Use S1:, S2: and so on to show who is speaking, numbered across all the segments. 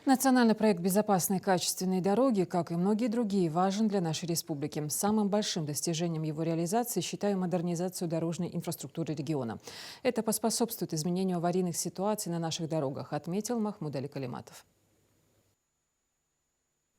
S1: Национальный проект «Безопасные качественные дороги», как и многие другие, важен для нашей республики. Самым большим достижением его реализации считаю модернизацию дорожной инфраструктуры региона. Это поспособствует изменению аварийных ситуаций на наших дорогах, отметил Махмуд Али Калиматов.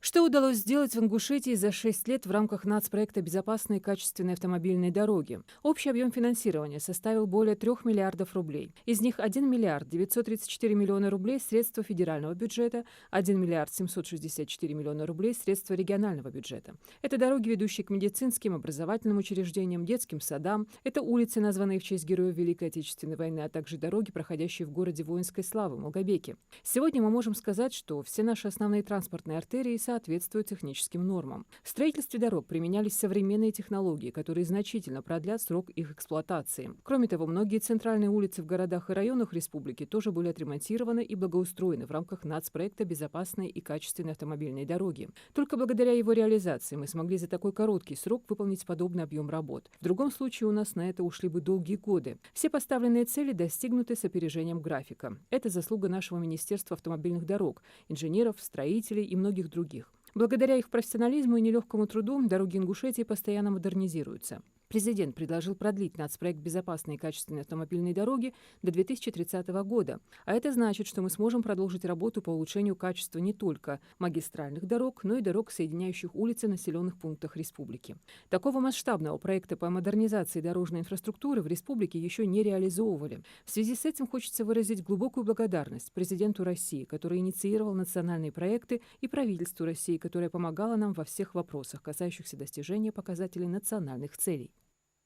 S1: Что удалось сделать в Ингушетии за 6 лет в рамках нацпроекта «Безопасные качественные автомобильные дороги»? Общий объем финансирования составил более 3 миллиардов рублей. Из них 1 миллиард 934 миллиона рублей – средства федерального бюджета, 1 миллиард 764 миллиона рублей – средства регионального бюджета. Это дороги, ведущие к медицинским, образовательным учреждениям, детским садам. Это улицы, названные в честь героев Великой Отечественной войны, а также дороги, проходящие в городе воинской славы – Малгобеке. Сегодня мы можем сказать, что все наши основные транспортные артерии соответствуют техническим нормам. В строительстве дорог применялись современные технологии, которые значительно продлят срок их эксплуатации. Кроме того, многие центральные улицы в городах и районах республики тоже были отремонтированы и благоустроены в рамках нацпроекта «Безопасные и качественные автомобильные дороги». Только благодаря его реализации мы смогли за такой короткий срок выполнить подобный объем работ. В другом случае у нас на это ушли бы долгие годы. Все поставленные цели достигнуты с опережением графика. Это заслуга нашего Министерства автомобильных дорог, инженеров, строителей и многих других. Благодаря их профессионализму и нелегкому труду дороги Ингушетии постоянно модернизируются. Президент предложил продлить нацпроект «Безопасные и качественные автомобильные дороги» до 2030 года. А это значит, что мы сможем продолжить работу по улучшению качества не только магистральных дорог, но и дорог, соединяющих улицы в населенных пунктах республики. Такого масштабного проекта по модернизации дорожной инфраструктуры в республике еще не реализовывали. В связи с этим хочется выразить глубокую благодарность президенту России, который инициировал национальные проекты, и правительству России, которое помогало нам во всех вопросах, касающихся достижения показателей национальных целей.